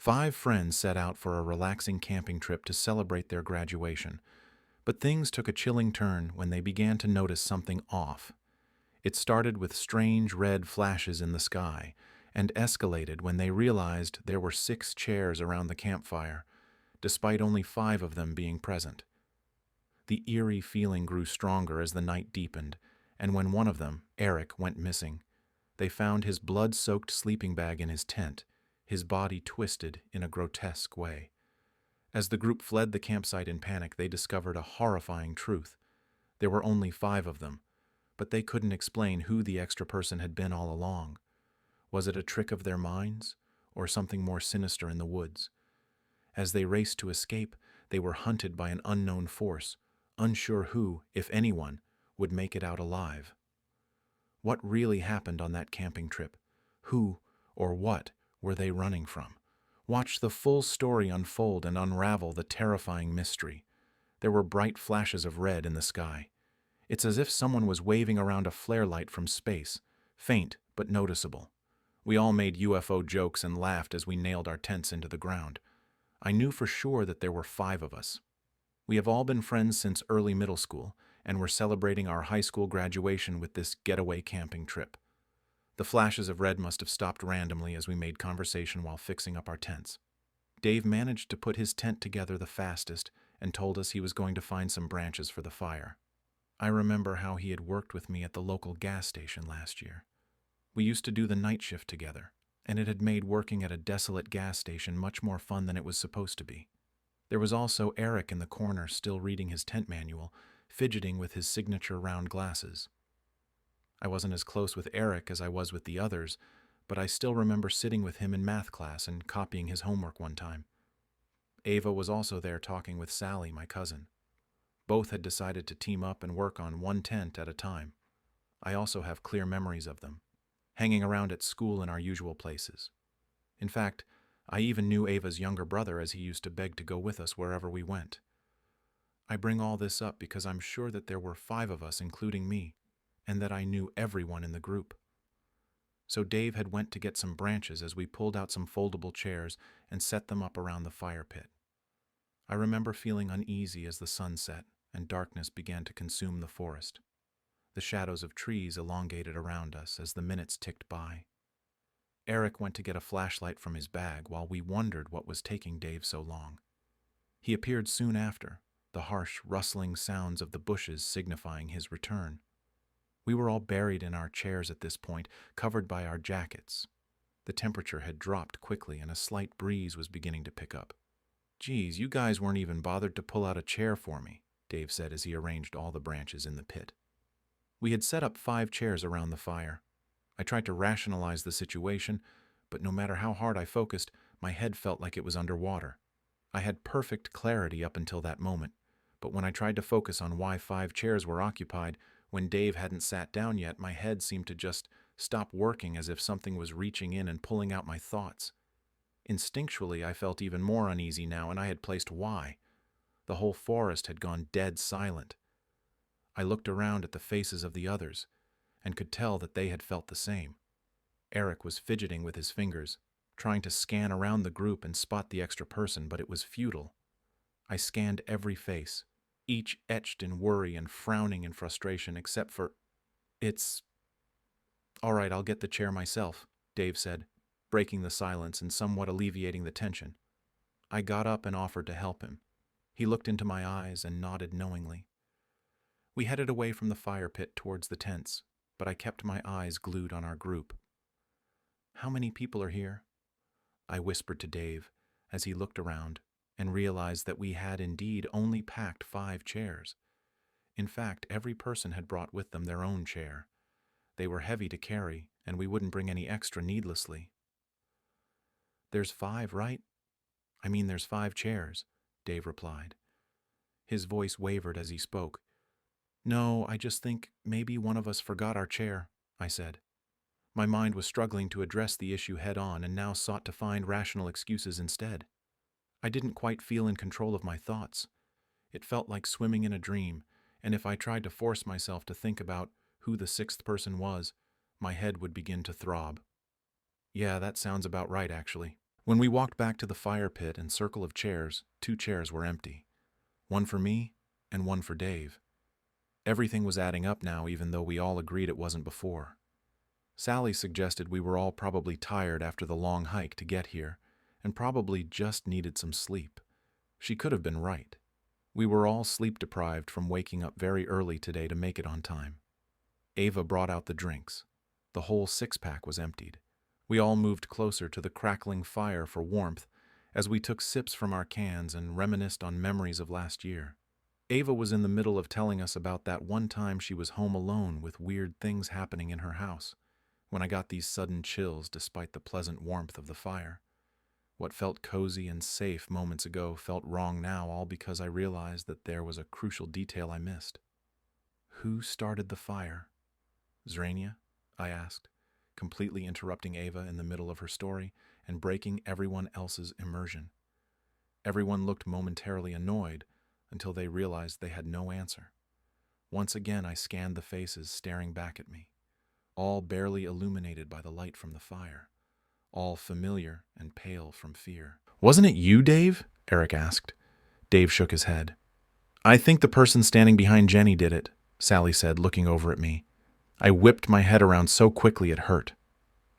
5 friends set out for a relaxing camping trip to celebrate their graduation, but things took a chilling turn when they began to notice something off. It started with strange red flashes in the sky and escalated when they realized there were 6 chairs around the campfire, despite only 5 of them being present. The eerie feeling grew stronger as the night deepened, and when one of them, Eric, went missing, they found his blood-soaked sleeping bag in his tent, his body twisted in a grotesque way. As the group fled the campsite in panic, they discovered a horrifying truth. There were only 5 of them, but they couldn't explain who the extra person had been all along. Was it a trick of their minds, or something more sinister in the woods? As they raced to escape, they were hunted by an unknown force, unsure who, if anyone, would make it out alive. What really happened on that camping trip? Who, or what, were they running from? Watch the full story unfold and unravel the terrifying mystery. There were bright flashes of red in the sky. It's as if someone was waving around a flare light from space, faint but noticeable. We all made UFO jokes and laughed as we nailed our tents into the ground. I knew for sure that there were 5 of us. We have all been friends since early middle school, and we're celebrating our high school graduation with this getaway camping trip. The flashes of red must have stopped randomly as we made conversation while fixing up our tents. Dave managed to put his tent together the fastest and told us he was going to find some branches for the fire. I remember how he had worked with me at the local gas station last year. We used to do the night shift together, and it had made working at a desolate gas station much more fun than it was supposed to be. There was also Eric in the corner still reading his tent manual, fidgeting with his signature round glasses. I wasn't as close with Eric as I was with the others, but I still remember sitting with him in math class and copying his homework one time. Ava was also there talking with Sally, my cousin. Both had decided to team up and work on one tent at a time. I also have clear memories of them, hanging around at school in our usual places. In fact, I even knew Ava's younger brother as he used to beg to go with us wherever we went. I bring all this up because I'm sure that there were 5 of us, including me, and that I knew everyone in the group. So Dave had went to get some branches as we pulled out some foldable chairs and set them up around the fire pit. I remember feeling uneasy as the sun set and darkness began to consume the forest. The shadows of trees elongated around us as the minutes ticked by. Eric went to get a flashlight from his bag while we wondered what was taking Dave so long. He appeared soon after, the harsh, rustling sounds of the bushes signifying his return. We were all buried in our chairs at this point, covered by our jackets. The temperature had dropped quickly and a slight breeze was beginning to pick up. "Geez, you guys weren't even bothered to pull out a chair for me," Dave said as he arranged all the branches in the pit. We had set up 5 chairs around the fire. I tried to rationalize the situation, but no matter how hard I focused, my head felt like it was underwater. I had perfect clarity up until that moment, but when I tried to focus on why 5 chairs were occupied, when Dave hadn't sat down yet, my head seemed to just stop working as if something was reaching in and pulling out my thoughts. Instinctually, I felt even more uneasy now, and I had placed why. The whole forest had gone dead silent. I looked around at the faces of the others, and could tell that they had felt the same. Eric was fidgeting with his fingers, trying to scan around the group and spot the extra person, but it was futile. I scanned every face, each etched in worry and frowning in frustration, except for... "It's... all right, I'll get the chair myself," Dave said, breaking the silence and somewhat alleviating the tension. I got up and offered to help him. He looked into my eyes and nodded knowingly. We headed away from the fire pit towards the tents, but I kept my eyes glued on our group. "How many people are here?" I whispered to Dave as he looked around and realized that we had indeed only packed 5 chairs. In fact, every person had brought with them their own chair. They were heavy to carry, and we wouldn't bring any extra needlessly. "There's 5, right? I mean, there's 5 chairs," Dave replied. His voice wavered as he spoke. "No, I just think maybe one of us forgot our chair," I said. My mind was struggling to address the issue head-on and now sought to find rational excuses instead. I didn't quite feel in control of my thoughts. It felt like swimming in a dream, and if I tried to force myself to think about who the 6th person was, my head would begin to throb. "Yeah, that sounds about right, actually." When we walked back to the fire pit and circle of chairs, 2 chairs were empty. One for me and one for Dave. Everything was adding up now, even though we all agreed it wasn't before. Sally suggested we were all probably tired after the long hike to get here, and probably just needed some sleep. She could have been right. We were all sleep-deprived from waking up very early today to make it on time. Ava brought out the drinks. The whole 6-pack was emptied. We all moved closer to the crackling fire for warmth as we took sips from our cans and reminisced on memories of last year. Ava was in the middle of telling us about that one time she was home alone with weird things happening in her house, when I got these sudden chills despite the pleasant warmth of the fire. What felt cozy and safe moments ago felt wrong now, all because I realized that there was a crucial detail I missed. Who started the fire? Zrania? I asked, completely interrupting Ava in the middle of her story and breaking everyone else's immersion. Everyone looked momentarily annoyed until they realized they had no answer. Once again I scanned the faces staring back at me, all barely illuminated by the light from the fire, all familiar and pale from fear. "Wasn't it you, Dave?" Eric asked. Dave shook his head. "I think the person standing behind Jenny did it," Sally said, looking over at me. I whipped my head around so quickly it hurt.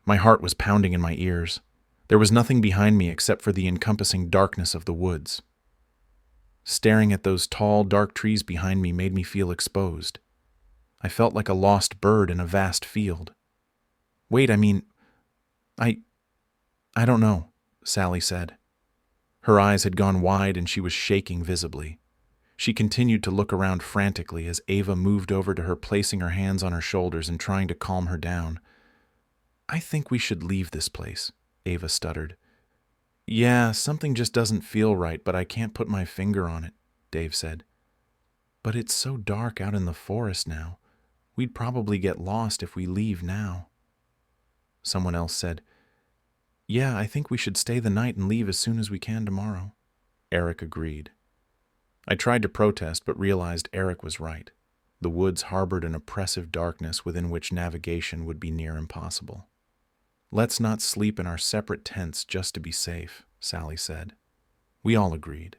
My heart was pounding in my ears. There was nothing behind me except for the encompassing darkness of the woods. Staring at those tall, dark trees behind me made me feel exposed. I felt like a lost bird in a vast field. "Wait, I don't know," Sally said. Her eyes had gone wide and she was shaking visibly. She continued to look around frantically as Ava moved over to her, placing her hands on her shoulders and trying to calm her down. "I think we should leave this place," Ava stuttered. "Yeah, something just doesn't feel right, but I can't put my finger on it," Dave said. "But it's so dark out in the forest now. We'd probably get lost if we leave now." Someone else said, "Yeah, I think we should stay the night and leave as soon as we can tomorrow." Eric agreed. I tried to protest, but realized Eric was right. The woods harbored an oppressive darkness within which navigation would be near impossible. "Let's not sleep in our separate tents just to be safe," Sally said. We all agreed.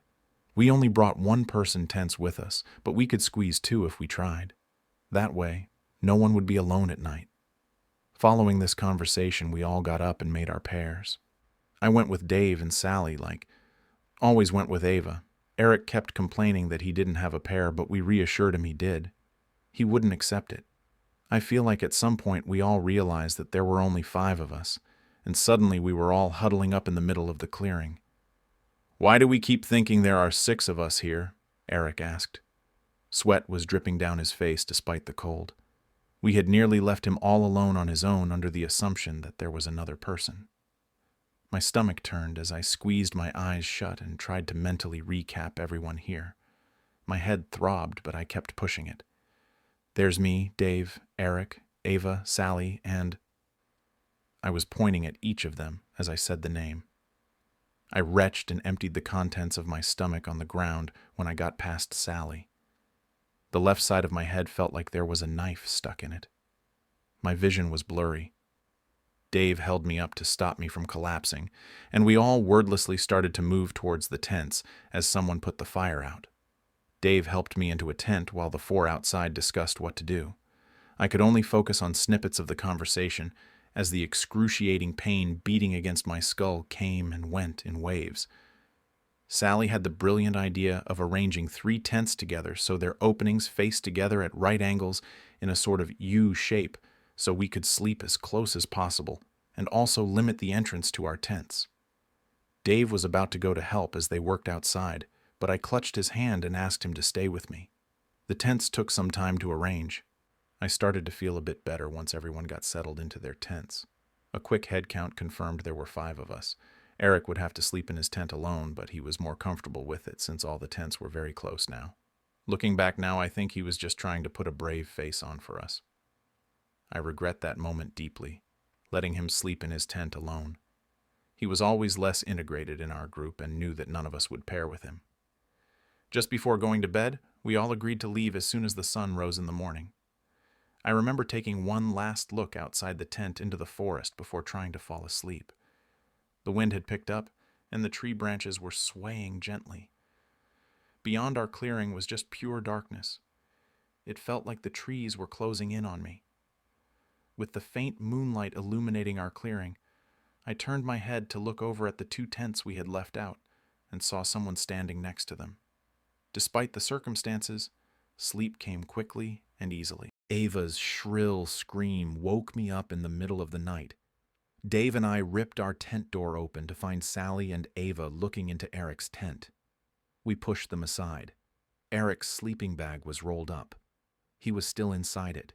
We only brought one-person tents with us, but we could squeeze 2 if we tried. That way, no one would be alone at night. Following this conversation, we all got up and made our pairs. I went with Dave and Sally, always went with Ava. Eric kept complaining that he didn't have a pair, but we reassured him he did. He wouldn't accept it. I feel like at some point we all realized that there were only 5 of us, and suddenly we were all huddling up in the middle of the clearing. "Why do we keep thinking there are 6 of us here?" Eric asked. Sweat was dripping down his face despite the cold. We had nearly left him all alone on his own under the assumption that there was another person. My stomach turned as I squeezed my eyes shut and tried to mentally recap everyone here. My head throbbed, but I kept pushing it. "There's me, Dave, Eric, Ava, Sally, and..." I was pointing at each of them as I said the name. I retched and emptied the contents of my stomach on the ground when I got past Sally. The left side of my head felt like there was a knife stuck in it. My vision was blurry. Dave held me up to stop me from collapsing, and we all wordlessly started to move towards the tents as someone put the fire out. Dave helped me into a tent while the 4 outside discussed what to do. I could only focus on snippets of the conversation as the excruciating pain beating against my skull came and went in waves. Sally had the brilliant idea of arranging 3 tents together so their openings faced together at right angles in a sort of U shape so we could sleep as close as possible and also limit the entrance to our tents. Dave was about to go to help as they worked outside, but I clutched his hand and asked him to stay with me. The tents took some time to arrange. I started to feel a bit better once everyone got settled into their tents. A quick head count confirmed there were 5 of us. Eric would have to sleep in his tent alone, but he was more comfortable with it since all the tents were very close now. Looking back now, I think he was just trying to put a brave face on for us. I regret that moment deeply, letting him sleep in his tent alone. He was always less integrated in our group and knew that none of us would pair with him. Just before going to bed, we all agreed to leave as soon as the sun rose in the morning. I remember taking one last look outside the tent into the forest before trying to fall asleep. The wind had picked up, and the tree branches were swaying gently. Beyond our clearing was just pure darkness. It felt like the trees were closing in on me. With the faint moonlight illuminating our clearing, I turned my head to look over at the 2 tents we had left out and saw someone standing next to them. Despite the circumstances, sleep came quickly and easily. Ava's shrill scream woke me up in the middle of the night. Dave and I ripped our tent door open to find Sally and Ava looking into Eric's tent. We pushed them aside. Eric's sleeping bag was rolled up. He was still inside it,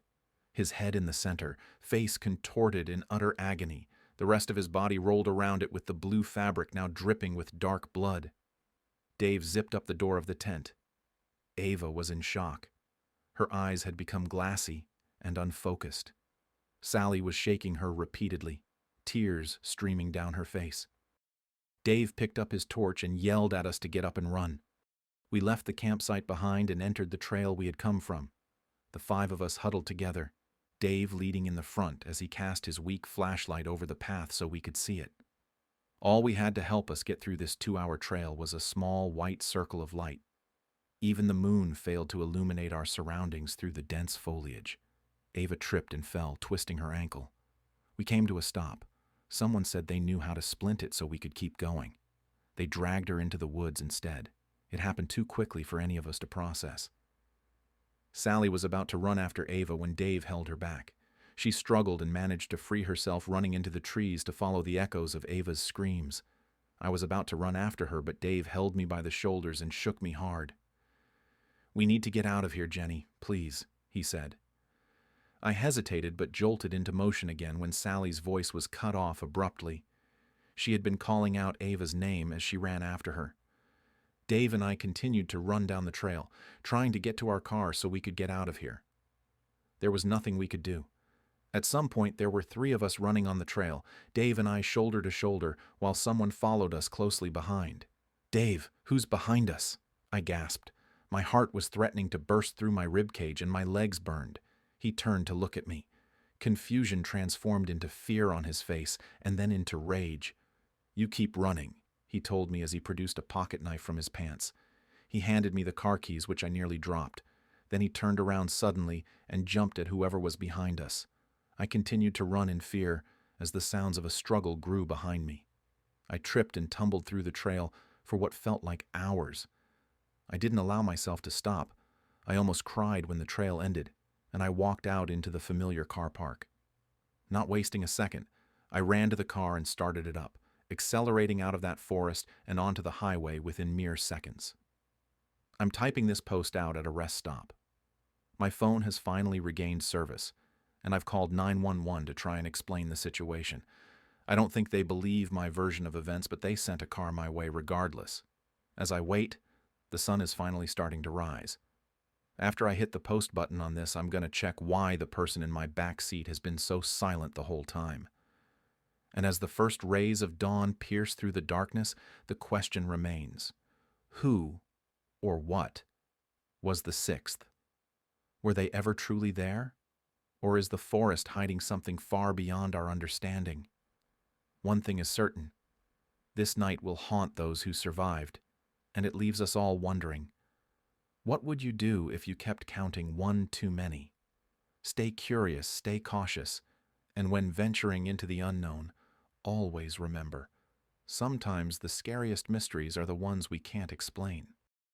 his head in the center, face contorted in utter agony, the rest of his body rolled around it with the blue fabric now dripping with dark blood. Dave zipped up the door of the tent. Ava was in shock. Her eyes had become glassy and unfocused. Sally was shaking her repeatedly, tears streaming down her face. Dave picked up his torch and yelled at us to get up and run. We left the campsite behind and entered the trail we had come from. The 5 of us huddled together, Dave leading in the front as he cast his weak flashlight over the path so we could see it. All we had to help us get through this 2-hour trail was a small white circle of light. Even the moon failed to illuminate our surroundings through the dense foliage. Ava tripped and fell, twisting her ankle. We came to a stop. Someone said they knew how to splint it so we could keep going. They dragged her into the woods instead. It happened too quickly for any of us to process. Sally was about to run after Ava when Dave held her back. She struggled and managed to free herself, running into the trees to follow the echoes of Ava's screams. I was about to run after her, but Dave held me by the shoulders and shook me hard. "We need to get out of here, Jenny, please," he said. I hesitated but jolted into motion again when Sally's voice was cut off abruptly. She had been calling out Ava's name as she ran after her. Dave and I continued to run down the trail, trying to get to our car so we could get out of here. There was nothing we could do. At some point, there were 3 of us running on the trail, Dave and I shoulder to shoulder, while someone followed us closely behind. "Dave, who's behind us?" I gasped. My heart was threatening to burst through my ribcage and my legs burned. He turned to look at me. Confusion transformed into fear on his face and then into rage. "You keep running," he told me as he produced a pocket knife from his pants. He handed me the car keys, which I nearly dropped. Then he turned around suddenly and jumped at whoever was behind us. I continued to run in fear as the sounds of a struggle grew behind me. I tripped and tumbled through the trail for what felt like hours. I didn't allow myself to stop. I almost cried when the trail ended, and I walked out into the familiar car park. Not wasting a second, I ran to the car and started it up, accelerating out of that forest and onto the highway within mere seconds. I'm typing this post out at a rest stop. My phone has finally regained service, and I've called 911 to try and explain the situation. I don't think they believe my version of events, but they sent a car my way regardless. As I wait, the sun is finally starting to rise. After I hit the post button on this, I'm going to check why the person in my back seat has been so silent the whole time. And as the first rays of dawn pierce through the darkness, the question remains: who, or what, was the 6th? Were they ever truly there? Or is the forest hiding something far beyond our understanding? One thing is certain: this night will haunt those who survived, and it leaves us all wondering, what would you do if you kept counting one too many? Stay curious, stay cautious, and when venturing into the unknown, always remember, sometimes the scariest mysteries are the ones we can't explain.